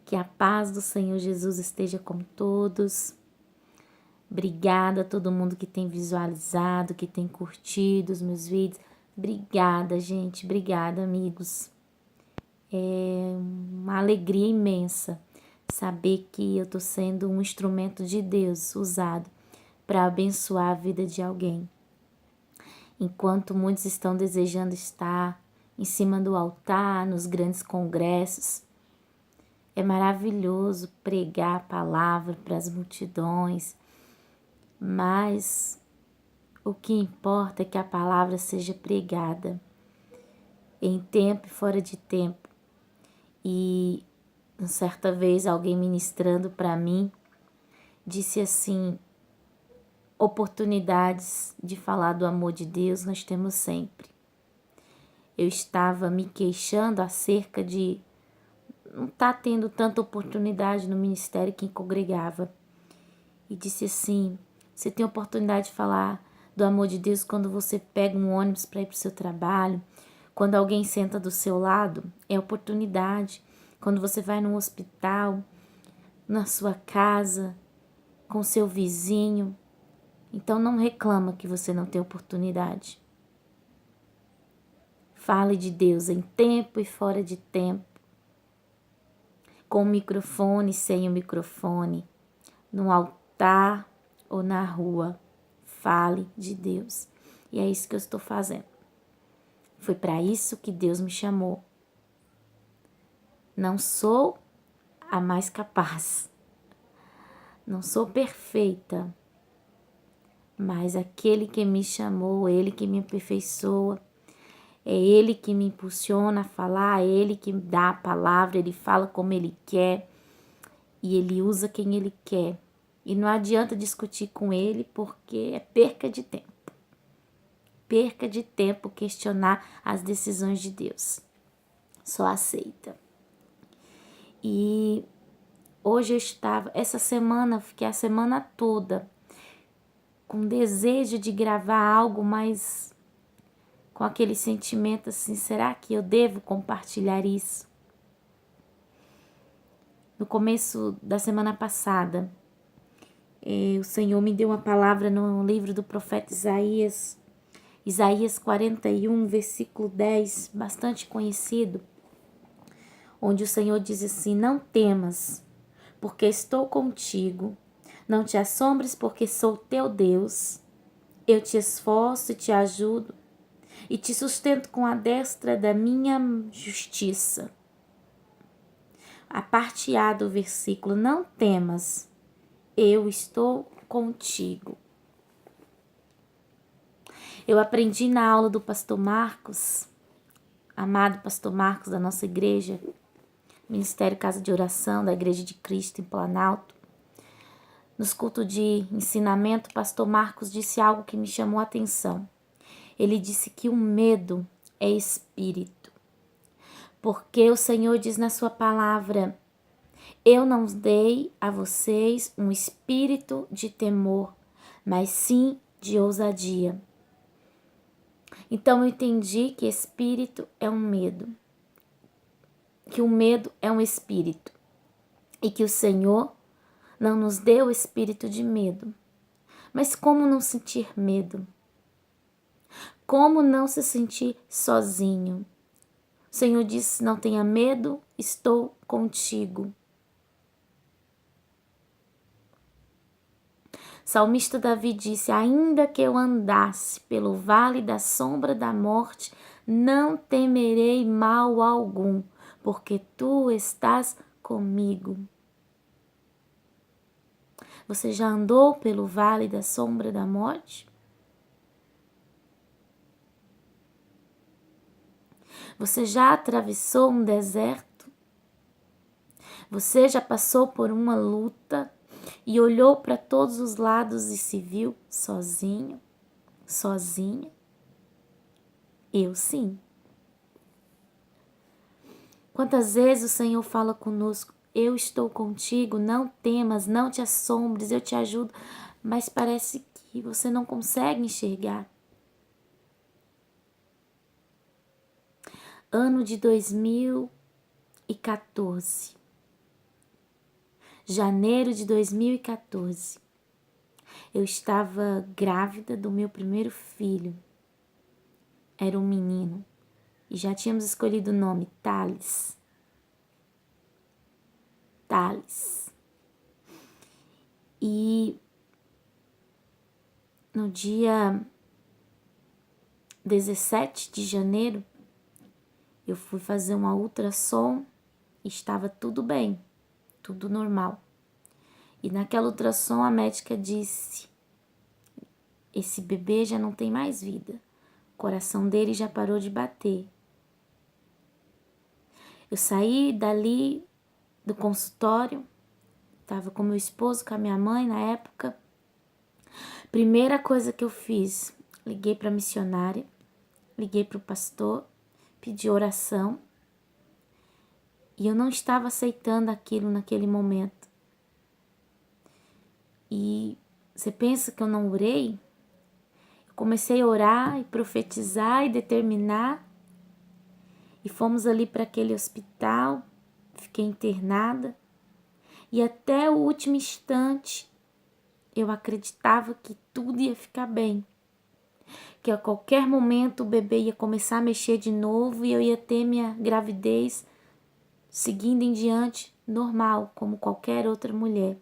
Que a paz do Senhor Jesus esteja com todos. Obrigada a todo mundo que tem visualizado, que tem curtido os meus vídeos. Obrigada, gente. Obrigada, amigos. É uma alegria imensa saber que eu tô sendo um instrumento de Deus usado para abençoar a vida de alguém. Enquanto muitos estão desejando estar em cima do altar, nos grandes congressos, é maravilhoso pregar a palavra para as multidões, mas o que importa é que a palavra seja pregada em tempo e fora de tempo. E certa vez alguém ministrando para mim disse assim: oportunidades de falar do amor de Deus nós temos sempre. Eu estava me queixando acerca de não tá tendo tanta oportunidade no ministério que congregava. E disse assim: você tem oportunidade de falar do amor de Deus quando você pega um ônibus para ir para o seu trabalho, quando alguém senta do seu lado, é oportunidade. Quando você vai num hospital, na sua casa, com seu vizinho. Então não reclama que você não tem oportunidade. Fale de Deus em tempo e fora de tempo. Com o microfone, sem o microfone, no altar ou na rua, fale de Deus. E é isso que eu estou fazendo. Foi para isso que Deus me chamou. Não sou a mais capaz, não sou perfeita, mas aquele que me chamou, Ele que me aperfeiçoa, é Ele que me impulsiona a falar, é Ele que me dá a palavra, Ele fala como Ele quer e Ele usa quem Ele quer. E não adianta discutir com Ele porque é perca de tempo. Perca de tempo questionar as decisões de Deus. Só aceita. E hoje eu estava, essa semana, fiquei a semana toda com desejo de gravar algo, mas com aquele sentimento assim, será que eu devo compartilhar isso? No começo da semana passada, o Senhor me deu uma palavra no livro do profeta Isaías, Isaías 41, versículo 10, bastante conhecido, onde o Senhor diz assim: não temas, porque estou contigo, não te assombres, porque sou teu Deus, eu te esforço e te ajudo, e te sustento com a destra da minha justiça. A parte A do versículo: não temas, eu estou contigo. Eu aprendi na aula do pastor Marcos, amado pastor Marcos da nossa igreja, Ministério Casa de Oração da Igreja de Cristo em Planalto. Nos cultos de ensinamento, o pastor Marcos disse algo que me chamou a atenção. Ele disse que o medo é espírito. Porque o Senhor diz na sua palavra: eu não dei a vocês um espírito de temor, mas sim de ousadia. Então eu entendi que espírito é um medo. Que o medo é um espírito. E que o Senhor não nos deu o espírito de medo. Mas como não sentir medo? Como não se sentir sozinho? O Senhor disse: não tenha medo, estou contigo. Salmista Davi disse: ainda que eu andasse pelo vale da sombra da morte, não temerei mal algum, porque tu estás comigo. Você já andou pelo vale da sombra da morte? Você já atravessou um deserto? Você já passou por uma luta e olhou para todos os lados e se viu sozinho, sozinha? Eu sim. Quantas vezes o Senhor fala conosco: eu estou contigo, não temas, não te assombres, eu te ajudo, mas parece que você não consegue enxergar. Ano de 2014. Janeiro de 2014. Eu estava grávida do meu primeiro filho. Era um menino. E já tínhamos escolhido o nome, Thales. Thales. E no dia 17 de janeiro, eu fui fazer uma ultrassom e estava tudo bem, tudo normal. E naquela ultrassom a médica disse: esse bebê já não tem mais vida, o coração dele já parou de bater. Eu saí dali do consultório, estava com meu esposo, com a minha mãe na época. Primeira coisa que eu fiz, liguei para a missionária, liguei para o pastor, pedi oração. E eu não estava aceitando aquilo naquele momento. E você pensa que eu não orei? Eu comecei a orar e profetizar e determinar. E fomos ali para aquele hospital, fiquei internada. E até o último instante eu acreditava que tudo ia ficar bem. Que a qualquer momento o bebê ia começar a mexer de novo e eu ia ter minha gravidez seguindo em diante, normal, como qualquer outra mulher.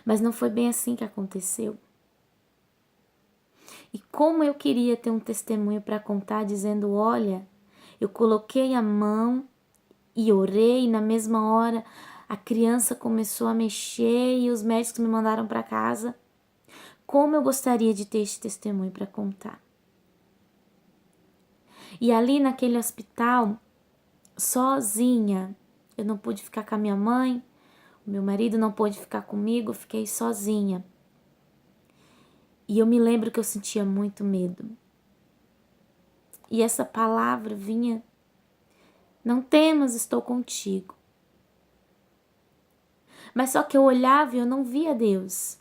Mas não foi bem assim que aconteceu. E como eu queria ter um testemunho para contar, dizendo: olha, eu coloquei a mão e orei, e na mesma hora a criança começou a mexer e os médicos me mandaram para casa. Como eu gostaria de ter esse testemunho para contar. E ali naquele hospital, sozinha, eu não pude ficar com a minha mãe, o meu marido não pôde ficar comigo, eu fiquei sozinha. E eu me lembro que eu sentia muito medo. E essa palavra vinha: não temas, estou contigo. Mas só que eu olhava e eu não via Deus.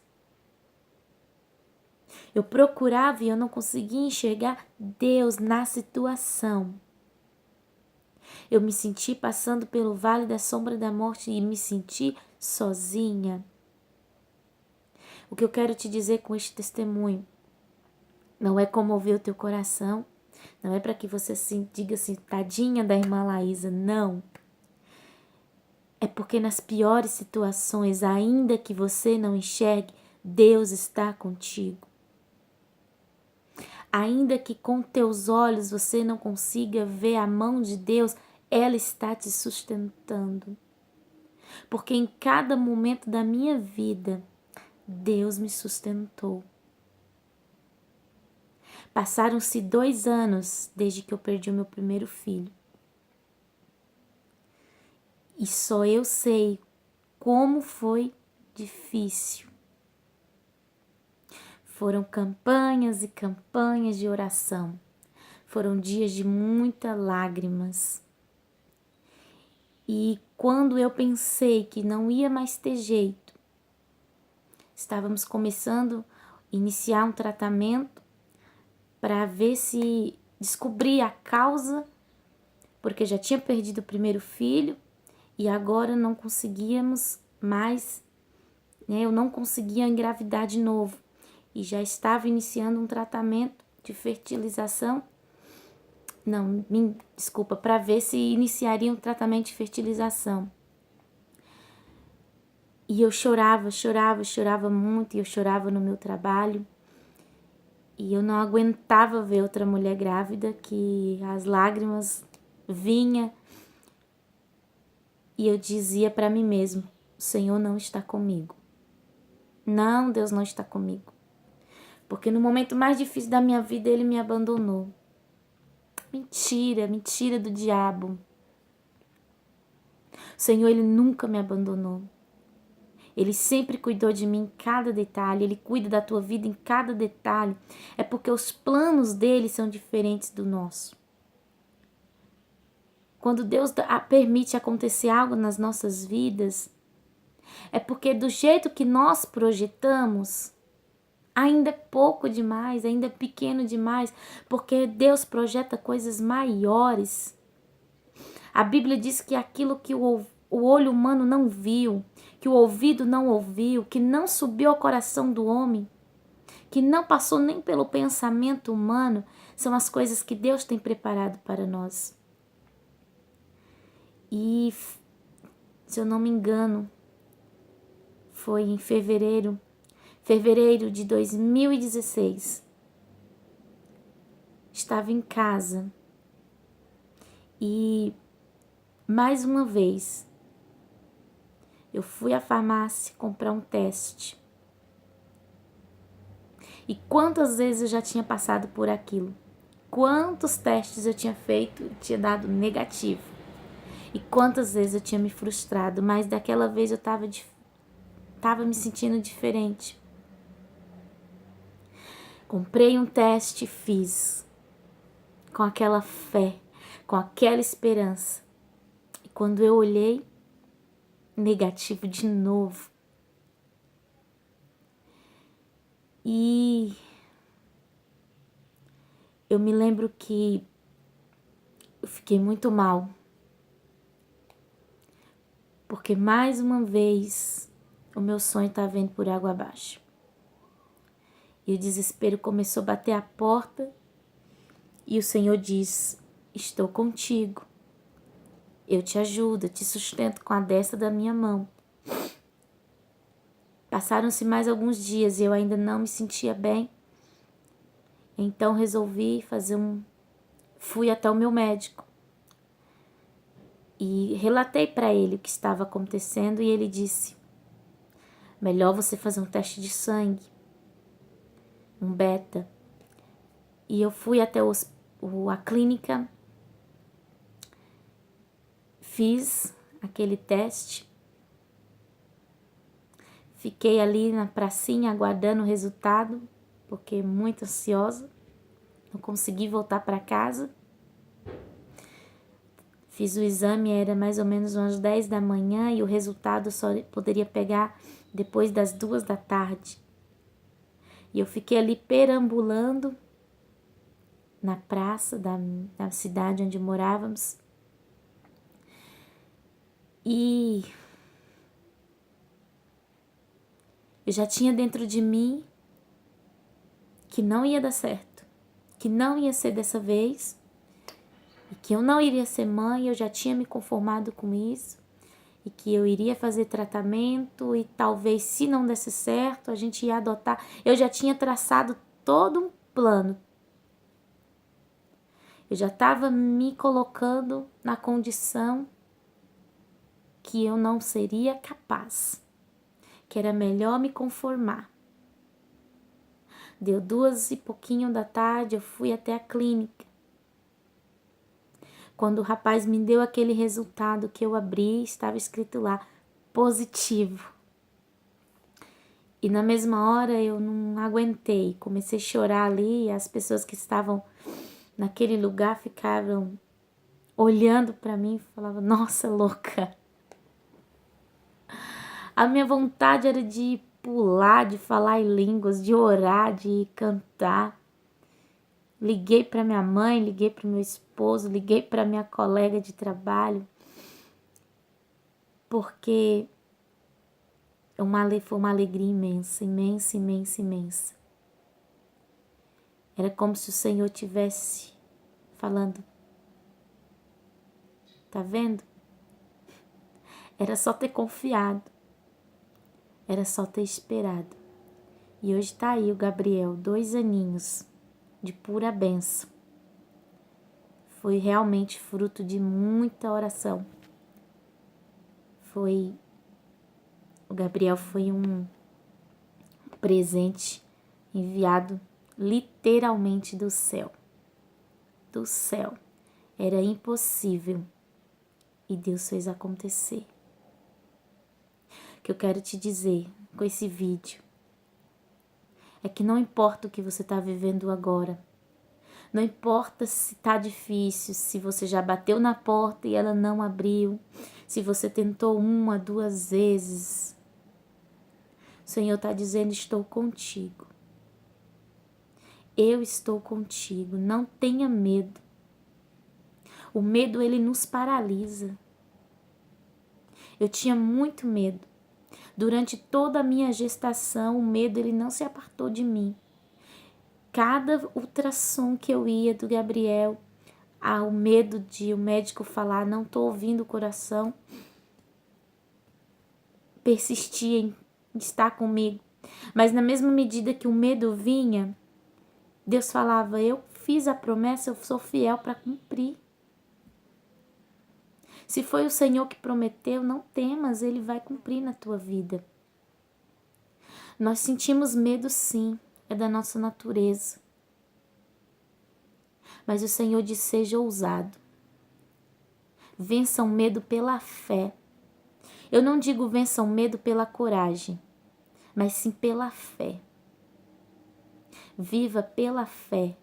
Eu procurava e eu não conseguia enxergar Deus na situação. Eu me senti passando pelo vale da sombra da morte e me senti sozinha. O que eu quero te dizer com este testemunho não é comover o teu coração, não é para que você diga assim, tadinha da irmã Laísa, não. É porque nas piores situações, ainda que você não enxergue, Deus está contigo. Ainda que com teus olhos você não consiga ver a mão de Deus, ela está te sustentando. Porque em cada momento da minha vida, Deus me sustentou. Passaram-se 2 anos desde que eu perdi o meu primeiro filho. E só eu sei como foi difícil. Foram campanhas e campanhas de oração. Foram dias de muitas lágrimas. E quando eu pensei que não ia mais ter jeito, estávamos começando a iniciar um tratamento para ver se descobrir a causa, porque já tinha perdido o primeiro filho e agora não conseguíamos mais, né? Eu não conseguia engravidar de novo e já estava iniciando um tratamento de fertilização. Não, desculpa, para ver se iniciaria um tratamento de fertilização. E eu chorava muito, e eu chorava no meu trabalho. E eu não aguentava ver outra mulher grávida, que as lágrimas vinham. E eu dizia para mim mesmo: o Senhor não está comigo. Não, Deus não está comigo. Porque no momento mais difícil da minha vida, Ele me abandonou. Mentira, mentira do diabo. O Senhor, Ele nunca me abandonou. Ele sempre cuidou de mim em cada detalhe. Ele cuida da tua vida em cada detalhe. É porque os planos dele são diferentes do nosso. Quando Deus permite acontecer algo nas nossas vidas, é porque do jeito que nós projetamos, ainda é pouco demais, ainda é pequeno demais, porque Deus projeta coisas maiores. A Bíblia diz que aquilo que o olho humano não viu, que o ouvido não ouviu, que não subiu ao coração do homem, que não passou nem pelo pensamento humano, são as coisas que Deus tem preparado para nós. E, se eu não me engano, foi em fevereiro de 2016. Estava em casa e, mais uma vez, eu fui à farmácia comprar um teste. E quantas vezes eu já tinha passado por aquilo? Quantos testes eu tinha feito e tinha dado negativo? E quantas vezes eu tinha me frustrado? Mas daquela vez eu tava me sentindo diferente. Comprei um teste e fiz. Com aquela fé, com aquela esperança. E quando eu olhei, negativo de novo. E eu me lembro que eu fiquei muito mal. Porque mais uma vez o meu sonho estava indo por água abaixo. E o desespero começou a bater a porta. E o Senhor diz: estou contigo. Eu te ajudo, eu te sustento com a destra da minha mão. Passaram-se mais alguns dias e eu ainda não me sentia bem. Então resolvi fui até o meu médico. E relatei para ele o que estava acontecendo e ele disse: melhor você fazer um teste de sangue, um beta. E eu fui até a clínica, fiz aquele teste, fiquei ali na pracinha aguardando o resultado, porque muito ansiosa, não consegui voltar para casa. Fiz o exame, era mais ou menos umas 10 da manhã e o resultado só poderia pegar depois das 2 da tarde. E eu fiquei ali perambulando na praça da cidade onde morávamos. E eu já tinha dentro de mim que não ia dar certo, que não ia ser dessa vez, e que eu não iria ser mãe, eu já tinha me conformado com isso, e que eu iria fazer tratamento e talvez, se não desse certo, a gente ia adotar. Eu já tinha traçado todo um plano. Eu já estava me colocando na condição que eu não seria capaz, que era melhor me conformar. Deu 2 e pouquinho da tarde, eu fui até a clínica. Quando o rapaz me deu aquele resultado que eu abri, estava escrito lá, positivo. E na mesma hora eu não aguentei, comecei a chorar ali, e as pessoas que estavam naquele lugar ficaram olhando para mim e falavam: nossa, louca. A minha vontade era de pular, de falar em línguas, de orar, de cantar. Liguei para minha mãe, liguei para meu esposo, liguei para minha colega de trabalho, porque foi uma alegria imensa, imensa, imensa, imensa. Era como se o Senhor tivesse falando: tá vendo? Era só ter confiado, era só ter esperado. E hoje tá aí o Gabriel, 2 aninhos de pura bênção. Foi realmente fruto de muita oração. O Gabriel foi um presente enviado literalmente do céu. Do céu. Era impossível e Deus fez acontecer. O que eu quero te dizer com esse vídeo é que não importa o que você está vivendo agora, não importa se está difícil, se você já bateu na porta e ela não abriu, se você tentou 1, 2 vezes, o Senhor está dizendo: estou contigo. Eu estou contigo, não tenha medo. O medo, ele nos paralisa. Eu tinha muito medo. Durante toda a minha gestação, o medo ele não se apartou de mim. Cada ultrassom que eu ia do Gabriel, o medo de o médico falar, não estou ouvindo o coração, persistia em estar comigo. Mas na mesma medida que o medo vinha, Deus falava, eu fiz a promessa, eu sou fiel para cumprir. Se foi o Senhor que prometeu, não temas, Ele vai cumprir na tua vida. Nós sentimos medo sim, é da nossa natureza. Mas o Senhor diz, seja ousado. Vença o medo pela fé. Eu não digo vença o medo pela coragem, mas sim pela fé. Viva pela fé.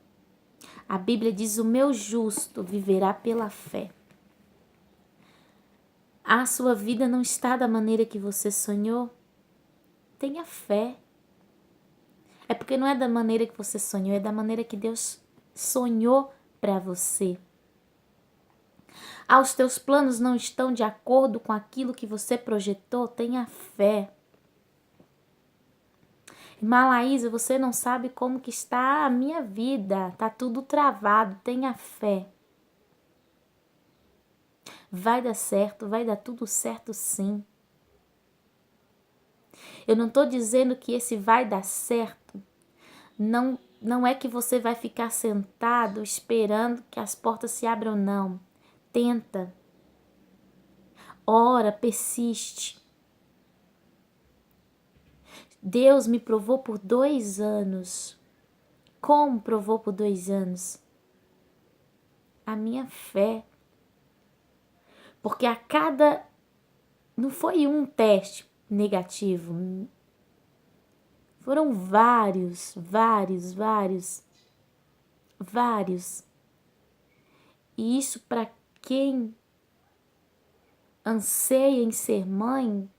A Bíblia diz, o meu justo viverá pela fé. A sua vida não está da maneira que você sonhou? Tenha fé. É porque não é da maneira que você sonhou, é da maneira que Deus sonhou para você. Os teus planos não estão de acordo com aquilo que você projetou? Tenha fé. Irmã Laísa, você não sabe como que está a minha vida. Está tudo travado. Tenha fé. Vai dar certo, vai dar tudo certo sim. Eu não estou dizendo que esse vai dar certo. Não é que você vai ficar sentado esperando que as portas se abram, não. Tenta. Ora, persiste. Deus me provou por 2 anos. Como provou por 2 anos? A minha fé. Porque a cada... Não foi um teste negativo. Foram vários. E isso para quem anseia em ser mãe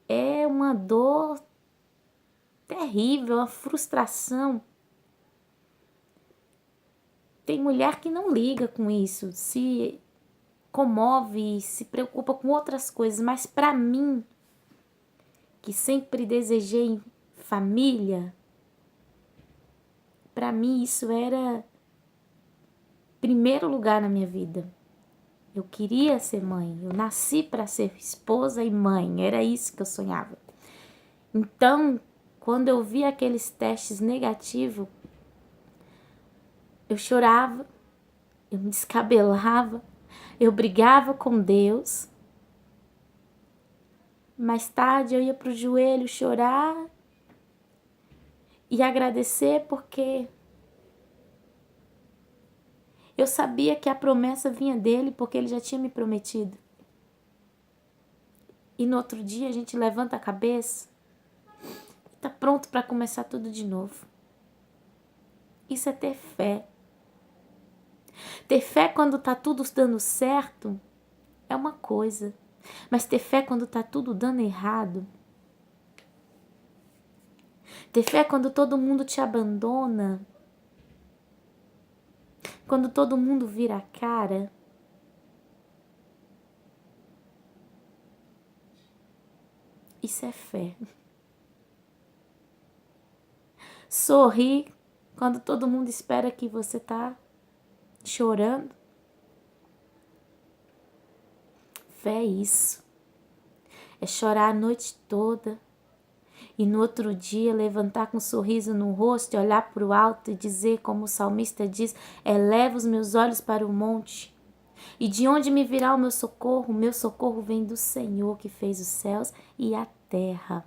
é uma dor terrível, uma frustração. Tem mulher que não liga com isso, se comove, se preocupa com outras coisas, mas para mim, que sempre desejei família, para mim isso era primeiro lugar na minha vida. Eu queria ser mãe, eu nasci para ser esposa e mãe, era isso que eu sonhava. Então, quando eu vi aqueles testes negativos, eu chorava, eu me descabelava, eu brigava com Deus. Mais tarde eu ia pro joelho chorar e agradecer porque eu sabia que a promessa vinha dele porque ele já tinha me prometido. E no outro dia a gente levanta a cabeça e tá pronto para começar tudo de novo. Isso é ter fé. Ter fé quando tá tudo dando certo é uma coisa. Mas ter fé quando tá tudo dando errado. Ter fé quando todo mundo te abandona. Quando todo mundo vira a cara. Isso é fé. Sorrir quando todo mundo espera que você tá chorando. Fé é isso. É chorar a noite toda e no outro dia levantar com um sorriso no rosto e olhar para o alto e dizer, como o salmista diz, eleva os meus olhos para o monte. E de onde me virá o meu socorro? O meu socorro vem do Senhor que fez os céus e a terra.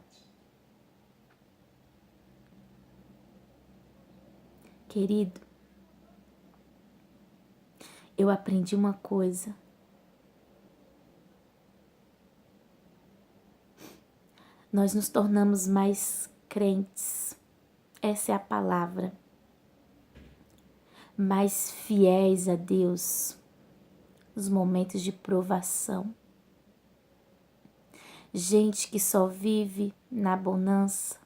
Querido, eu aprendi uma coisa. Nós nos tornamos mais crentes. Essa é a palavra. Mais fiéis a Deus nos momentos de provação. Gente que só vive na bonança.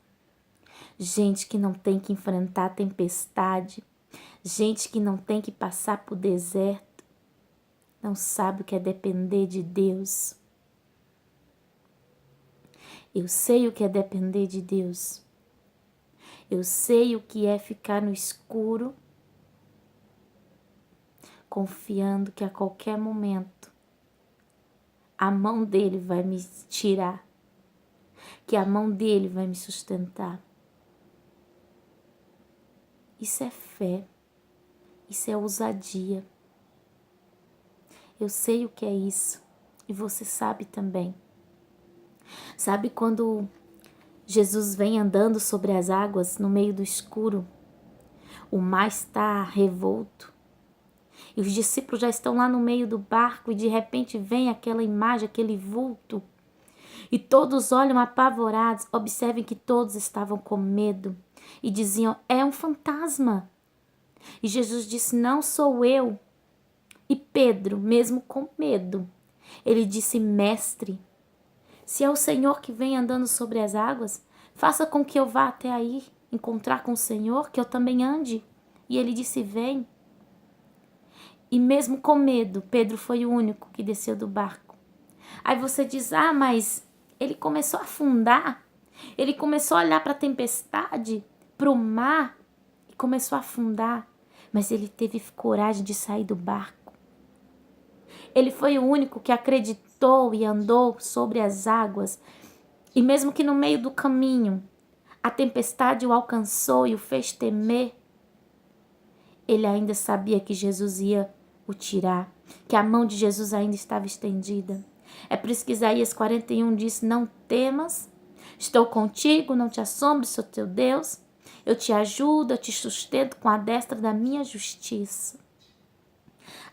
Gente que não tem que enfrentar a tempestade. Gente que não tem que passar por deserto. Não sabe o que é depender de Deus. Eu sei o que é depender de Deus. Eu sei o que é ficar no escuro, confiando que a qualquer momento a mão dele vai me tirar, que a mão dele vai me sustentar. Isso é fé, isso é ousadia. Eu sei o que é isso e você sabe também. Sabe quando Jesus vem andando sobre as águas no meio do escuro? O mar está revolto e os discípulos já estão lá no meio do barco e de repente vem aquela imagem, aquele vulto. E todos olham apavorados. Observem que todos estavam com medo e diziam: é um fantasma. E Jesus disse: não sou eu. E Pedro, mesmo com medo, ele disse: mestre, se é o Senhor que vem andando sobre as águas, faça com que eu vá até aí encontrar com o Senhor, que eu também ande. E ele disse: vem. E mesmo com medo, Pedro foi o único que desceu do barco. Aí você diz: ah, mas ele começou a afundar. Ele começou a olhar para a tempestade, para o mar, e começou a afundar. Mas ele teve coragem de sair do barco. Ele foi o único que acreditou e andou sobre as águas. E mesmo que no meio do caminho a tempestade o alcançou e o fez temer, ele ainda sabia que Jesus ia o tirar, que a mão de Jesus ainda estava estendida. É por isso que Isaías 41 diz: não temas, estou contigo, não te assombres, sou teu Deus. Eu te ajudo, eu te sustento com a destra da minha justiça.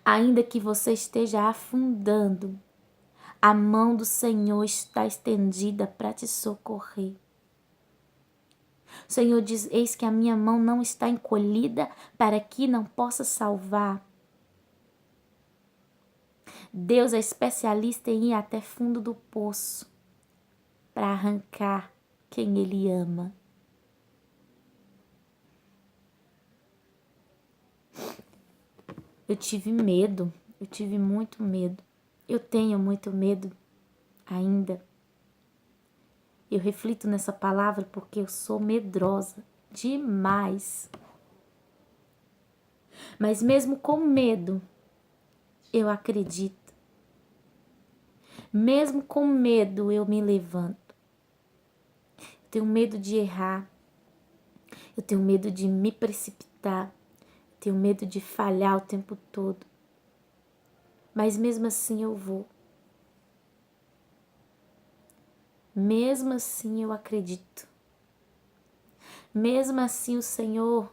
Ainda que você esteja afundando, a mão do Senhor está estendida para te socorrer. O Senhor diz: eis que a minha mão não está encolhida para que não possa salvar. Deus é especialista em ir até fundo do poço para arrancar quem Ele ama. Eu tive medo, eu tive muito medo. Eu tenho muito medo ainda. Eu reflito nessa palavra porque eu sou medrosa demais. Mas mesmo com medo, eu acredito. Mesmo com medo, eu me levanto. Eu tenho medo de errar. Eu tenho medo de me precipitar. Eu tenho medo de falhar o tempo todo. Mas mesmo assim eu vou. Mesmo assim eu acredito. Mesmo assim o Senhor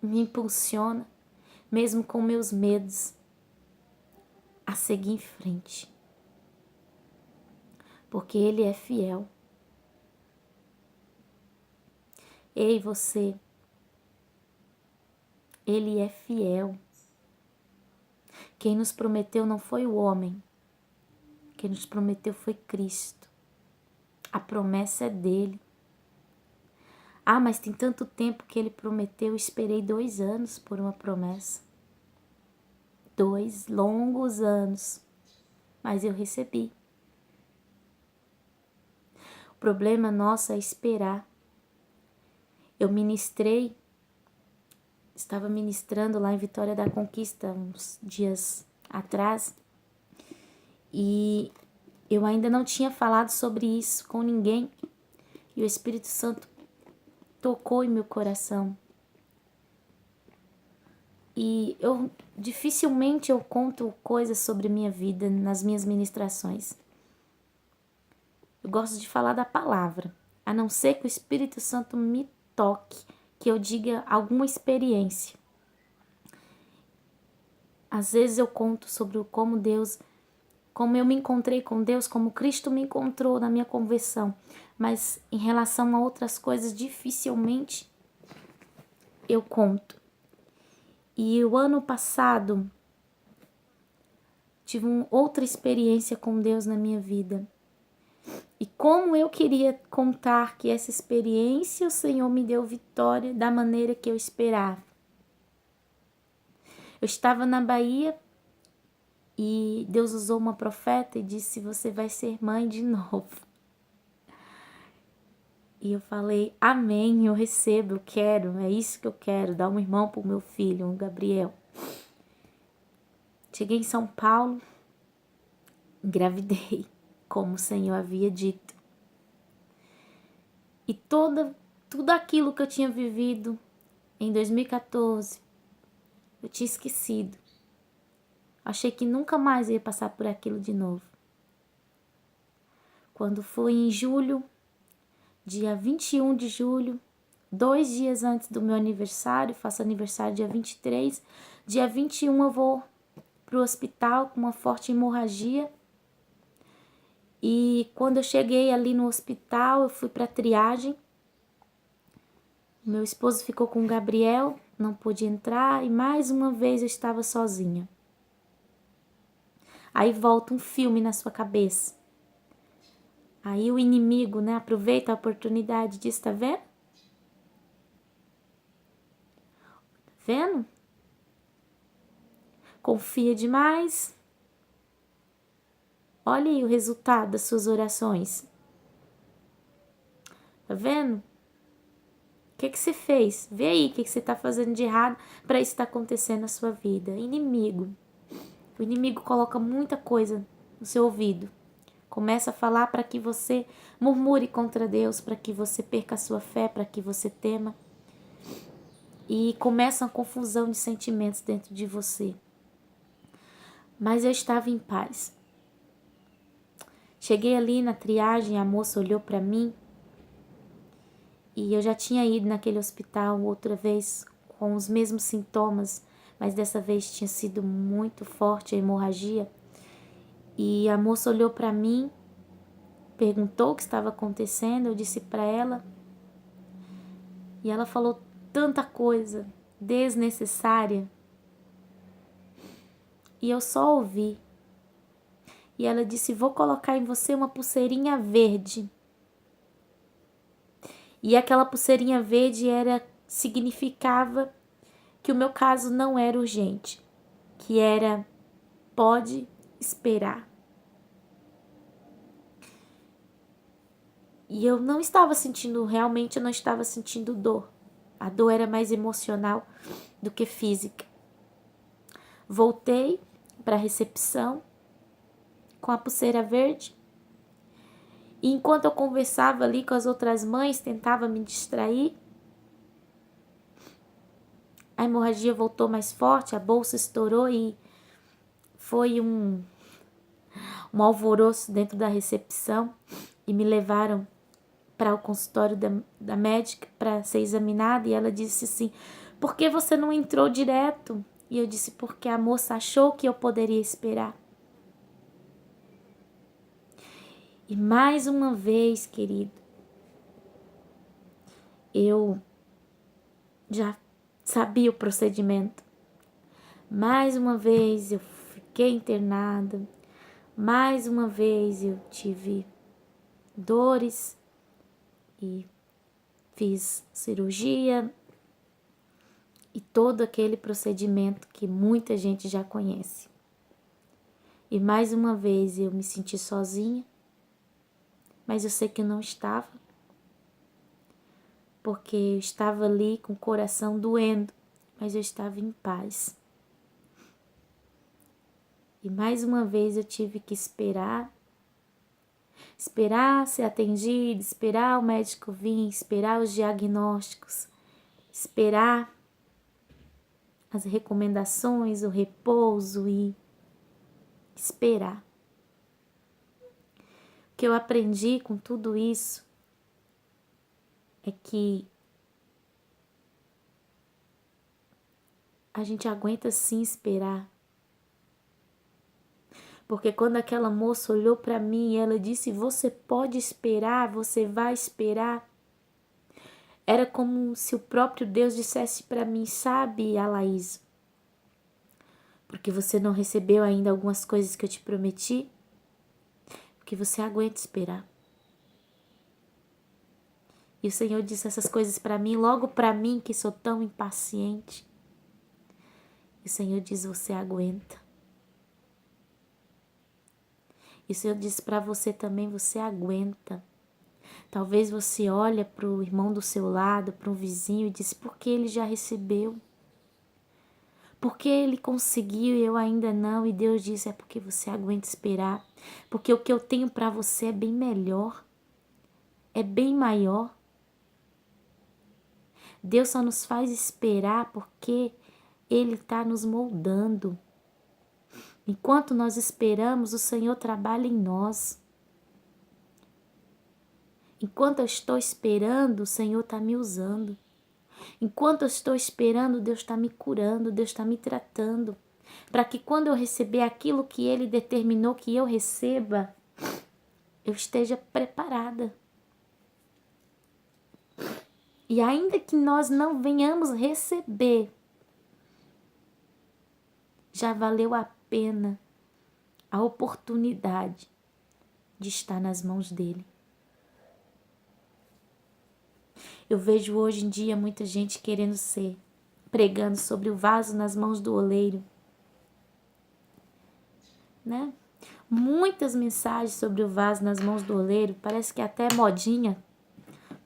me impulsiona, mesmo com meus medos, a seguir em frente. Porque Ele é fiel. Ei, você, Ele é fiel. Quem nos prometeu não foi o homem. Quem nos prometeu foi Cristo. A promessa é dele. Ah, mas tem tanto tempo que ele prometeu. Eu esperei 2 anos por uma promessa. 2 longos anos. Mas eu recebi. O problema nosso é esperar. Eu estava ministrando lá em Vitória da Conquista uns dias atrás. E eu ainda não tinha falado sobre isso com ninguém. E o Espírito Santo tocou em meu coração. E dificilmente eu conto coisas sobre minha vida nas minhas ministrações. Eu gosto de falar da palavra, a não ser que o Espírito Santo me toque, que eu diga alguma experiência. Às vezes eu conto sobre como eu me encontrei com Deus, como Cristo me encontrou na minha conversão. Mas em relação a outras coisas, dificilmente eu conto. E o ano passado, tive outra experiência com Deus na minha vida. E como eu queria contar que essa experiência o Senhor me deu vitória da maneira que eu esperava. Eu estava na Bahia e Deus usou uma profeta e disse: você vai ser mãe de novo. E eu falei, amém, eu recebo, eu quero, é isso que eu quero, dar um irmão pro meu filho, um Gabriel. Cheguei em São Paulo, engravidei, como o Senhor havia dito. E tudo aquilo que eu tinha vivido em 2014, eu tinha esquecido. Achei que nunca mais ia passar por aquilo de novo. Quando foi em julho, dia 21 de julho, 2 dias antes do meu aniversário, faço aniversário dia 23, dia 21 eu vou pro hospital com uma forte hemorragia. E quando eu cheguei ali no hospital, eu fui pra triagem. Meu esposo ficou com o Gabriel, não pôde entrar e mais uma vez eu estava sozinha. Aí volta um filme na sua cabeça. Aí o inimigo, né, aproveita a oportunidade e diz, tá vendo? Tá vendo? Confia demais. Olha aí o resultado das suas orações. Tá vendo? O que você fez? Vê aí o que você tá fazendo de errado para isso estar acontecendo na sua vida. Inimigo. O inimigo coloca muita coisa no seu ouvido. Começa a falar para que você murmure contra Deus, para que você perca a sua fé, para que você tema. E começa uma confusão de sentimentos dentro de você. Mas eu estava em paz. Cheguei ali na triagem, a moça olhou para mim e eu já tinha ido naquele hospital outra vez com os mesmos sintomas, mas dessa vez tinha sido muito forte a hemorragia. E a moça olhou para mim, perguntou o que estava acontecendo, eu disse para ela e ela falou tanta coisa desnecessária e eu só ouvi. E ela disse, vou colocar em você uma pulseirinha verde. E aquela pulseirinha verde significava que o meu caso não era urgente, que era pode esperar. E eu não estava sentindo, realmente eu não estava sentindo dor. A dor era mais emocional do que física. Voltei para a recepção com a pulseira verde. E enquanto eu conversava ali com as outras mães, tentava me distrair, a hemorragia voltou mais forte, a bolsa estourou e foi um alvoroço dentro da recepção e me levaram para o consultório da médica para ser examinada e ela disse assim, por que você não entrou direto? E eu disse, porque a moça achou que eu poderia esperar. E mais uma vez, querido, eu já sabia o procedimento. Mais uma vez eu fiquei internada, mais uma vez eu tive dores e fiz cirurgia e todo aquele procedimento que muita gente já conhece. E mais uma vez eu me senti sozinha, mas eu sei que eu não estava, porque eu estava ali com o coração doendo, mas eu estava em paz. E mais uma vez eu tive que esperar ser atendido, esperar o médico vir, esperar os diagnósticos, esperar as recomendações, o repouso e esperar. O que eu aprendi com tudo isso é que a gente aguenta sim esperar. Porque quando aquela moça olhou para mim e ela disse, você pode esperar, você vai esperar. Era como se o próprio Deus dissesse para mim, sabe, Alaís, porque você não recebeu ainda algumas coisas que eu te prometi, porque você aguenta esperar. E o Senhor disse essas coisas para mim, logo para mim que sou tão impaciente. E o Senhor diz, você aguenta. E o Senhor disse para você também, você aguenta. Talvez você olhe para o irmão do seu lado, para um vizinho e diz, por que ele já recebeu? Por que ele conseguiu e eu ainda não? E Deus diz, é porque você aguenta esperar. Porque o que eu tenho para você é bem melhor. É bem maior. Deus só nos faz esperar porque Ele está nos moldando. Enquanto nós esperamos, o Senhor trabalha em nós. Enquanto eu estou esperando, o Senhor está me usando. Enquanto eu estou esperando, Deus está me curando, Deus está me tratando. Para que quando eu receber aquilo que Ele determinou que eu receba, eu esteja preparada. E ainda que nós não venhamos receber, já valeu a pena a oportunidade de estar nas mãos dele. Eu vejo hoje em dia muita gente querendo ser, pregando sobre o vaso nas mãos do oleiro, né? Muitas mensagens sobre o vaso nas mãos do oleiro, parece que até é modinha.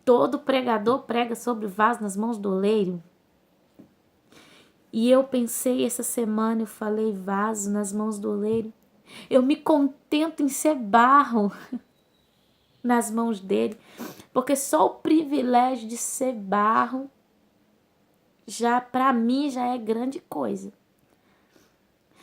Todo pregador prega sobre o vaso nas mãos do oleiro. E eu pensei essa semana, eu falei vaso nas mãos do oleiro. Eu me contento em ser barro nas mãos dele, porque só o privilégio de ser barro já para mim já é grande coisa.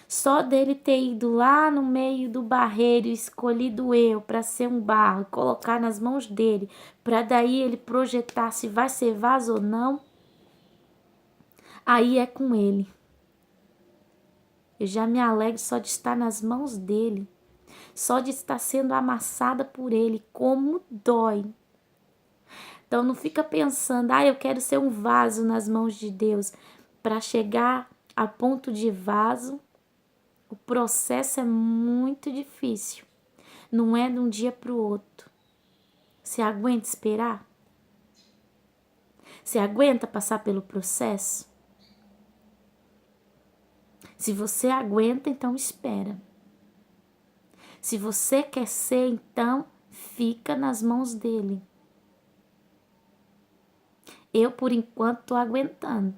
Só dele ter ido lá no meio do barreiro e escolhido eu para ser um barro, colocar nas mãos dele, para daí ele projetar se vai ser vaso ou não, aí é com ele. Eu já me alegro só de estar nas mãos dele, só de estar sendo amassada por ele, como dói. Então não fica pensando, eu quero ser um vaso nas mãos de Deus. Para chegar a ponto de vaso, o processo é muito difícil. Não é de um dia para o outro. Você aguenta esperar? Você aguenta passar pelo processo? Se você aguenta, então espera. Se você quer ser, então fica nas mãos dele. Eu, por enquanto, estou aguentando.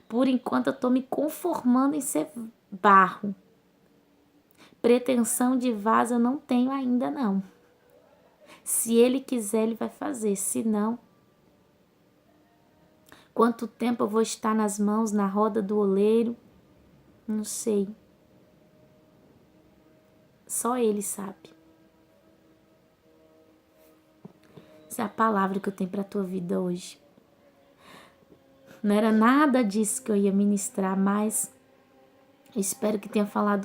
Por enquanto, eu estou me conformando em ser barro. Pretensão de vaso eu não tenho ainda, não. Se ele quiser, ele vai fazer. Se não, quanto tempo eu vou estar nas mãos, na roda do oleiro? Não sei. Só ele sabe. Essa é a palavra que eu tenho para a tua vida hoje. Não era nada disso que eu ia ministrar, mas espero que tenha falado